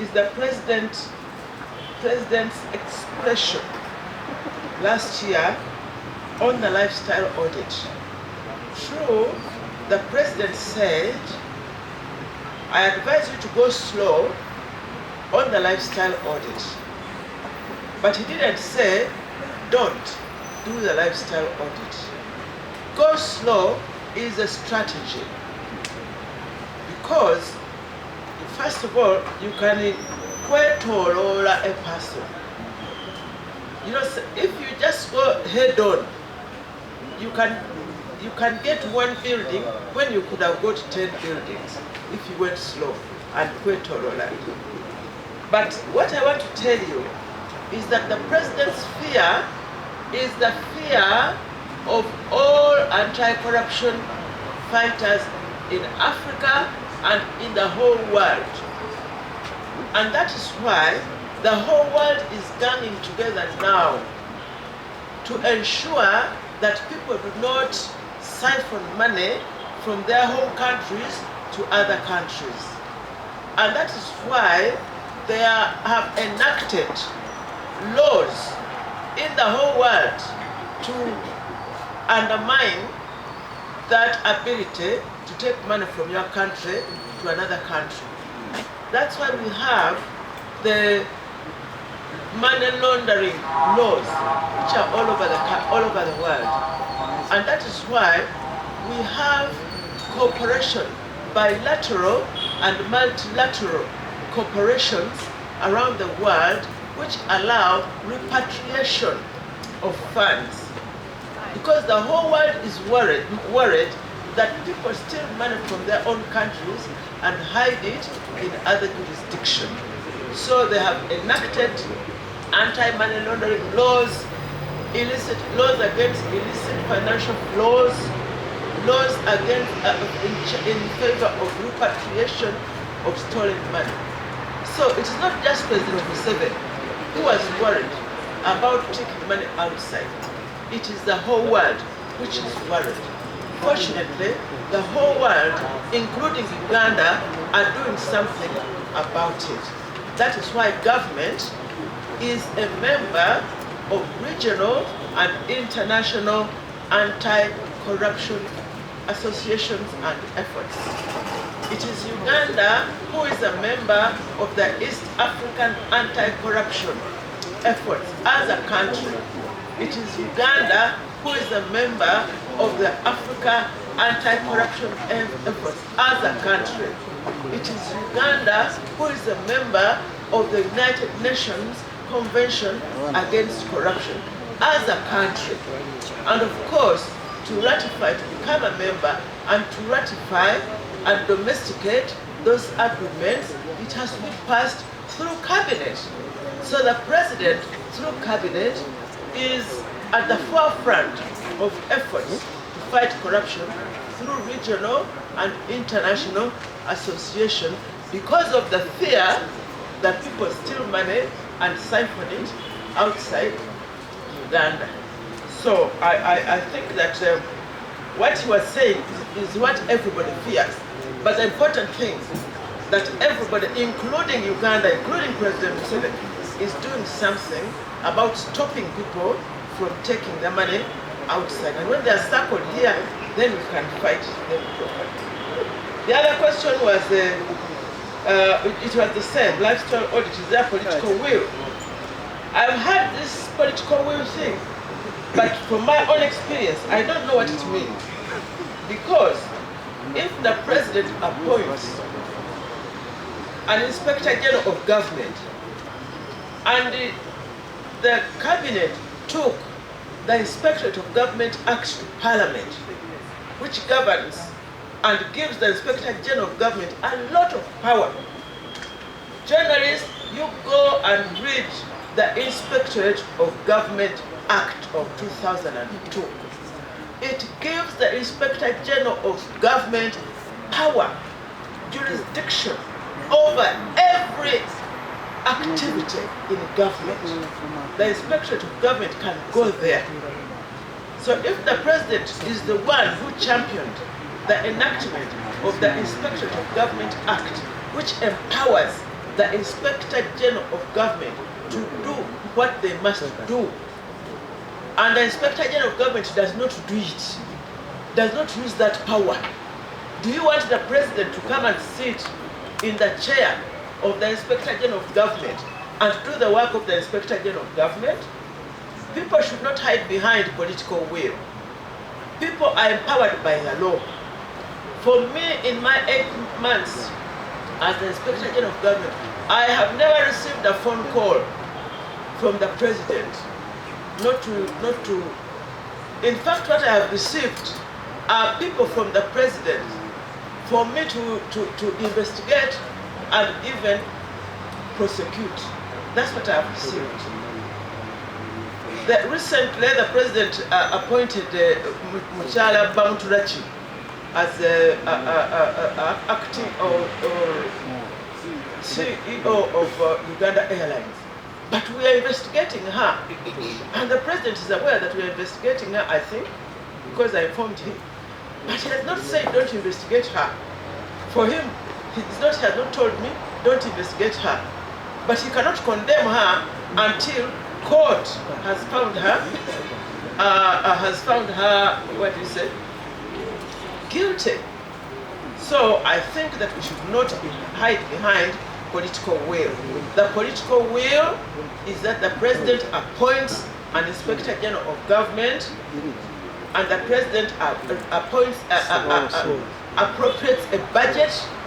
is the president's expression last year on the lifestyle audit. True, the president said, I advise you to go slow on the lifestyle audit. But he didn't say, don't do the lifestyle audit. Go slow is a strategy. Because, first of all, you can kwetoloola a person. You know, if you just go head on, you can get one building when you could have got 10 buildings if you went slow and kwetoloola. But what I want to tell you is that the president's fear is the fear of all anti-corruption fighters in Africa and in the whole world. And that is why the whole world is ganging together now to ensure that people do not siphon money from their home countries to other countries. And that is why they have enacted laws in the whole world to undermine that ability to take money from your country to another country. That's why we have the money laundering laws, which are all over the world. And that is why we have cooperation, bilateral and multilateral corporations around the world which allow repatriation of funds. Because the whole world is worried that people steal money from their own countries and hide it in other jurisdictions. So they have enacted anti-money laundering laws, laws against illicit financial flows, laws against, in favor of repatriation of stolen money. So it's not just President Museveni who was worried about taking money outside. It is the whole world which is worried. Fortunately, the whole world, including Uganda, are doing something about it. That is why government is a member of regional and international anti-corruption associations and efforts. It is Uganda who is a member of the East African anti-corruption efforts as a country. It is Uganda who is a member of the Africa anti-corruption efforts as a country. It is Uganda who is a member of the United Nations Convention Against Corruption as a country. And of course, to ratify, to become a member, and to ratify and domesticate those agreements, it has to be passed through cabinet. So the president, through cabinet, is at the forefront of efforts to fight corruption through regional and international association because of the fear that people steal money and siphon it outside Uganda. So I think that what he was saying is what everybody fears. But the important thing is that everybody, including Uganda, including President Museveni, is doing something about stopping people from taking the money outside. And when they are circled here, then we can fight them properly. The other question was, it was the same, lifestyle audit, is there political will? I've had this political will thing, but from my own experience, I don't know what it means. Because if the president appoints an Inspector General of Government, and the cabinet took the Inspectorate of Government Act to Parliament, which governs and gives the Inspector General of Government a lot of power. Journalists, you go and read the Inspectorate of Government Act of 2002. It gives the Inspector General of Government power, jurisdiction over every activity in government. The Inspectorate of Government can go there. So if the president is the one who championed the enactment of the Inspectorate of Government Act, which empowers the Inspector General of Government to do what they must do. And the Inspector General of Government does not do it, does not use that power. Do you want the President to come and sit in the chair of the Inspector General of Government and do the work of the Inspector General of Government? People should not hide behind political will. People are empowered by the law. For me, in my 8 months as the Inspector General of Government, I have never received a phone call from the President. Not to. In fact, what I have received are people from the President for me to investigate and even prosecute. That's what I have received. Recently, the President appointed Muchala Bamuturachi as acting or CEO of Uganda Airlines. But we are investigating her. And the President is aware that we are investigating her, I think, because I informed him. But he has not said, don't investigate her. For him, he has not told me, don't investigate her. But he cannot condemn her until court has found her, what do you say, guilty. So I think that we should not hide behind political will. The political will is that the President appoints an Inspector General of Government, and the President appoints, appropriates a budget